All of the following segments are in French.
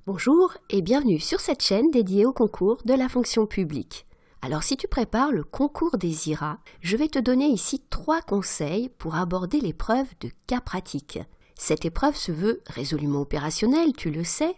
Bonjour et bienvenue sur cette chaîne dédiée au concours de la fonction publique. Alors si tu prépares le concours des IRA, je vais te donner ici 3 conseils pour aborder l'épreuve de cas pratique. Cette épreuve se veut résolument opérationnelle, tu le sais,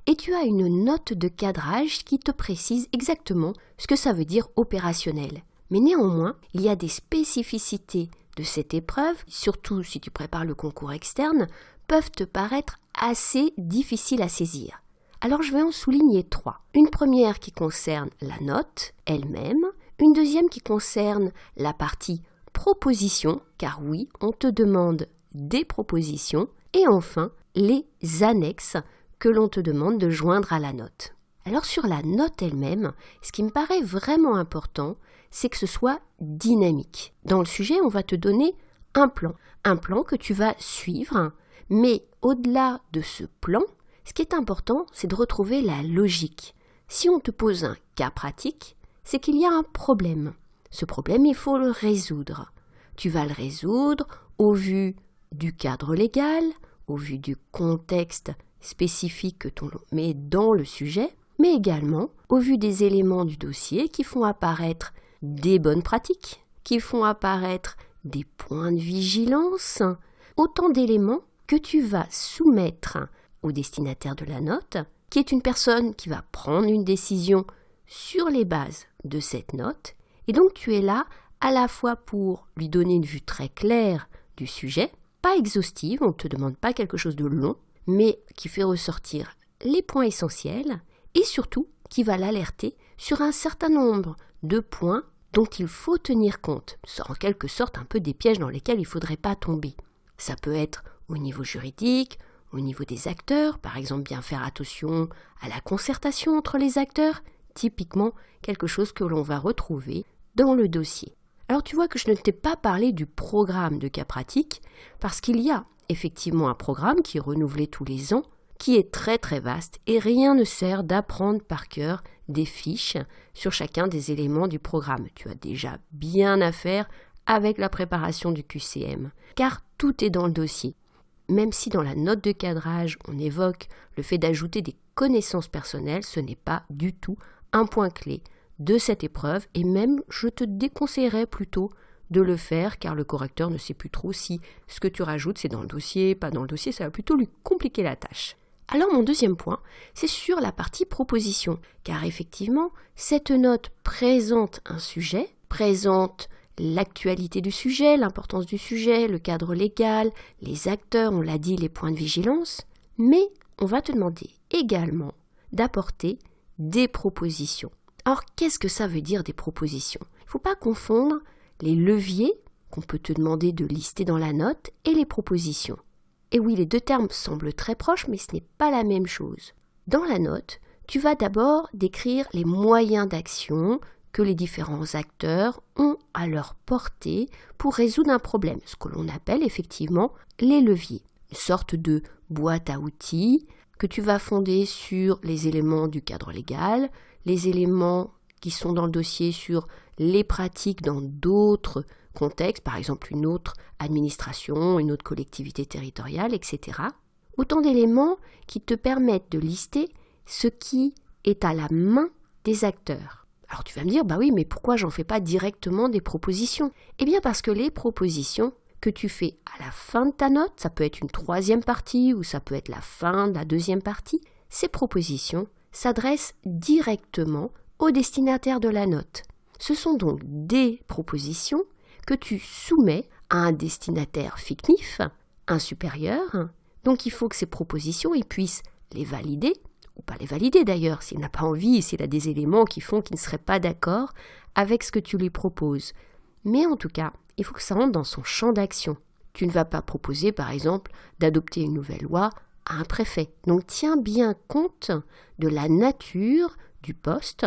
et tu as une note de cadrage qui te précise exactement ce que ça veut dire opérationnel. Mais néanmoins, il y a des spécificités de cette épreuve, surtout si tu prépares le concours externe, peuvent te paraître assez difficiles à saisir. Alors je vais en souligner 3. Une première qui concerne la note elle-même, une deuxième qui concerne la partie proposition, car oui, on te demande des propositions, et enfin les annexes que l'on te demande de joindre à la note. Alors sur la note elle-même, ce qui me paraît vraiment important, c'est que ce soit dynamique. Dans le sujet, on va te donner un plan que tu vas suivre, mais au-delà de ce plan, ce qui est important, c'est de retrouver la logique. Si on te pose un cas pratique, c'est qu'il y a un problème. Ce problème, il faut le résoudre. Tu vas le résoudre au vu du cadre légal, au vu du contexte spécifique que tu mets dans le sujet, mais également au vu des éléments du dossier qui font apparaître des bonnes pratiques, qui font apparaître des points de vigilance, autant d'éléments que tu vas soumettre au destinataire de la note, qui est une personne qui va prendre une décision sur les bases de cette note, et donc tu es là à la fois pour lui donner une vue très claire du sujet, pas exhaustive, on ne te demande pas quelque chose de long, mais qui fait ressortir les points essentiels, et surtout qui va l'alerter sur un certain nombre de points dont il faut tenir compte. C'est en quelque sorte un peu des pièges dans lesquels il ne faudrait pas tomber. Ça peut être au niveau juridique, au niveau des acteurs, par exemple bien faire attention à la concertation entre les acteurs, typiquement quelque chose que l'on va retrouver dans le dossier. Alors tu vois que je ne t'ai pas parlé du programme de cas pratique, parce qu'il y a effectivement un programme qui est renouvelé tous les ans, qui est très très vaste, et rien ne sert d'apprendre par cœur des fiches sur chacun des éléments du programme. Tu as déjà bien à faire avec la préparation du QCM, car tout est dans le dossier. Même si dans la note de cadrage, on évoque le fait d'ajouter des connaissances personnelles, ce n'est pas du tout un point clé de cette épreuve, et même je te déconseillerais plutôt de le faire, car le correcteur ne sait plus trop si ce que tu rajoutes c'est dans le dossier, pas dans le dossier, ça va plutôt lui compliquer la tâche. Alors mon deuxième point, c'est sur la partie proposition, car effectivement, cette note présente un sujet, présente l'actualité du sujet, l'importance du sujet, le cadre légal, les acteurs, on l'a dit, les points de vigilance, mais on va te demander également d'apporter des propositions. Alors, qu'est-ce que ça veut dire des propositions ? Il ne faut pas confondre les leviers qu'on peut te demander de lister dans la note et les propositions. Et oui, les deux termes semblent très proches, mais ce n'est pas la même chose. Dans la note, tu vas d'abord décrire les moyens d'action que les différents acteurs ont à leur portée pour résoudre un problème, ce que l'on appelle effectivement les leviers. Une sorte de boîte à outils que tu vas fonder sur les éléments du cadre légal, les éléments qui sont dans le dossier sur les pratiques dans d'autres contextes, par exemple une autre administration, une autre collectivité territoriale, etc. Autant d'éléments qui te permettent de lister ce qui est à la main des acteurs. Alors tu vas me dire, bah oui, mais pourquoi j'en fais pas directement des propositions ? Eh bien parce que les propositions que tu fais à la fin de ta note, ça peut être une 3e partie ou ça peut être la fin de la 2e partie, ces propositions s'adressent directement au destinataire de la note. Ce sont donc des propositions que tu soumets à un destinataire fictif, un supérieur, donc il faut que ces propositions, il puisse les valider, ou pas les valider d'ailleurs, s'il n'a pas envie, s'il a des éléments qui font qu'il ne serait pas d'accord avec ce que tu lui proposes. Mais en tout cas, il faut que ça rentre dans son champ d'action. Tu ne vas pas proposer, par exemple, d'adopter une nouvelle loi à un préfet. Donc tiens bien compte de la nature du poste,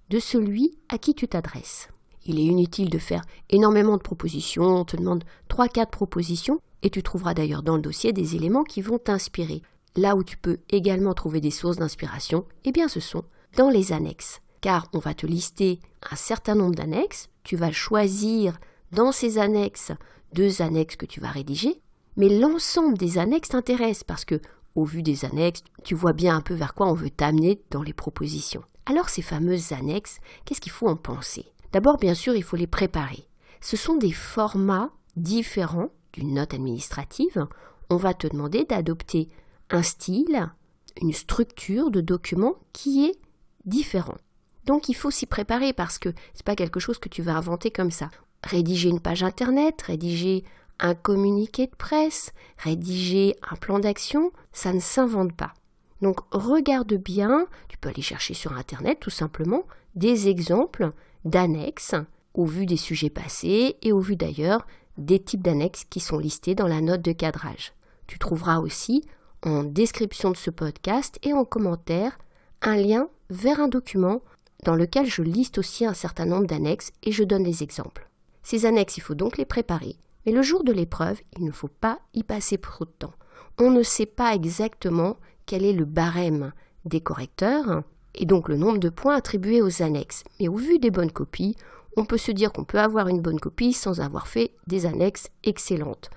de celui à qui tu t'adresses. Il est inutile de faire énormément de propositions, on te demande 3-4 propositions, et tu trouveras d'ailleurs dans le dossier des éléments qui vont t'inspirer. Là où tu peux également trouver des sources d'inspiration, eh bien ce sont dans les annexes. Car on va te lister un certain nombre d'annexes, tu vas choisir dans ces annexes 2 annexes que tu vas rédiger, mais l'ensemble des annexes t'intéresse parce que au vu des annexes, tu vois bien un peu vers quoi on veut t'amener dans les propositions. Alors ces fameuses annexes, qu'est-ce qu'il faut en penser? D'abord, bien sûr, il faut les préparer. Ce sont des formats différents d'une note administrative. On va te demander d'adopter un style, une structure de document qui est différent. Donc il faut s'y préparer parce que c'est pas quelque chose que tu vas inventer comme ça. Rédiger une page internet, rédiger un communiqué de presse, rédiger un plan d'action, ça ne s'invente pas. Donc regarde bien, tu peux aller chercher sur internet tout simplement des exemples d'annexes au vu des sujets passés et au vu d'ailleurs des types d'annexes qui sont listés dans la note de cadrage. Tu trouveras aussi en description de ce podcast et en commentaire un lien vers un document dans lequel je liste aussi un certain nombre d'annexes et je donne des exemples. Ces annexes, il faut donc les préparer, mais le jour de l'épreuve, il ne faut pas y passer trop de temps. On ne sait pas exactement quel est le barème des correcteurs et donc le nombre de points attribués aux annexes. Mais au vu des bonnes copies, on peut se dire qu'on peut avoir une bonne copie sans avoir fait des annexes excellentes.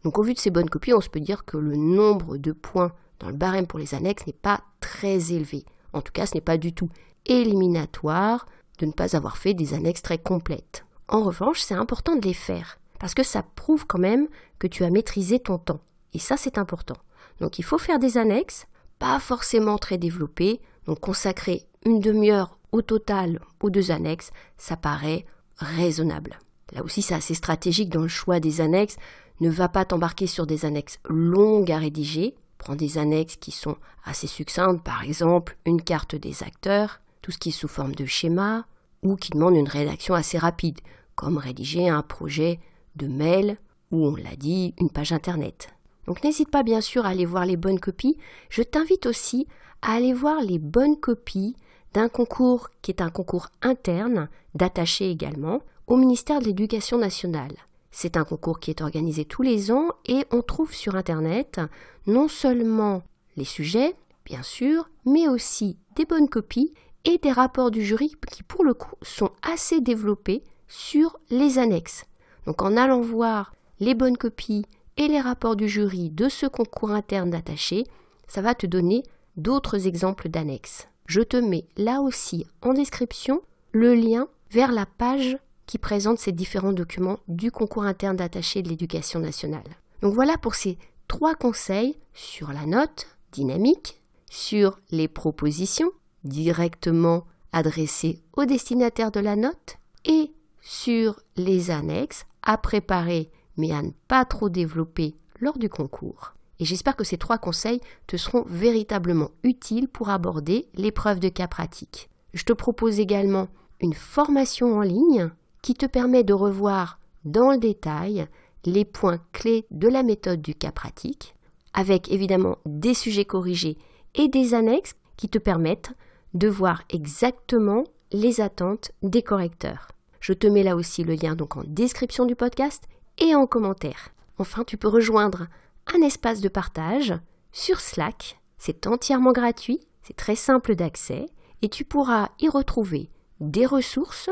Donc au vu de ces bonnes copies, on se peut dire que le nombre de points dans le barème pour les annexes n'est pas très élevé. En tout cas, ce n'est pas du tout éliminatoire de ne pas avoir fait des annexes très complètes. En revanche, c'est important de les faire, parce que ça prouve quand même que tu as maîtrisé ton temps. Et ça, c'est important. Donc il faut faire des annexes, pas forcément très développées, donc consacrer une demi-heure au total aux 2 annexes, ça paraît raisonnable. Là aussi, c'est assez stratégique dans le choix des annexes. Ne va pas t'embarquer sur des annexes longues à rédiger. Prends des annexes qui sont assez succinctes, par exemple une carte des acteurs, tout ce qui est sous forme de schéma, ou qui demande une rédaction assez rapide, comme rédiger un projet de mail, ou on l'a dit, une page internet. Donc n'hésite pas bien sûr à aller voir les bonnes copies. Je t'invite aussi à aller voir les bonnes copies d'un concours qui est un concours interne, d'attaché également, au ministère de l'Éducation nationale. C'est un concours qui est organisé tous les ans et on trouve sur Internet non seulement les sujets, bien sûr, mais aussi des bonnes copies et des rapports du jury qui, pour le coup, sont assez développés sur les annexes. Donc en allant voir les bonnes copies et les rapports du jury de ce concours interne d'attaché, ça va te donner d'autres exemples d'annexes. Je te mets là aussi en description le lien vers la page qui présente ces différents documents du concours interne d'attaché de l'Éducation nationale. Donc voilà pour ces 3 conseils sur la note dynamique, sur les propositions directement adressées au destinataire de la note et sur les annexes à préparer mais à ne pas trop développer lors du concours. Et j'espère que ces 3 conseils te seront véritablement utiles pour aborder l'épreuve de cas pratique. Je te propose également une formation en ligne qui te permet de revoir dans le détail les points clés de la méthode du cas pratique, avec évidemment des sujets corrigés et des annexes qui te permettent de voir exactement les attentes des correcteurs. Je te mets là aussi le lien donc en description du podcast et en commentaire. Enfin, tu peux rejoindre un espace de partage sur Slack. C'est entièrement gratuit, c'est très simple d'accès et tu pourras y retrouver des ressources,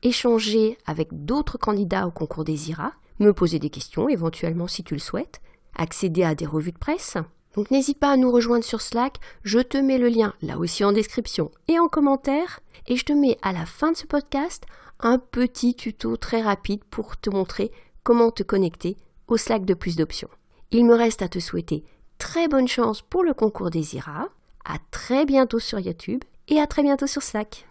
échanger avec d'autres candidats au concours des IRA, me poser des questions éventuellement si tu le souhaites, accéder à des revues de presse. Donc n'hésite pas à nous rejoindre sur Slack, je te mets le lien là aussi en description et en commentaire et je te mets à la fin de ce podcast un petit tuto très rapide pour te montrer comment te connecter au Slack de Plus d'Options. Il me reste à te souhaiter très bonne chance pour le concours des IRA, à très bientôt sur YouTube et à très bientôt sur Slack.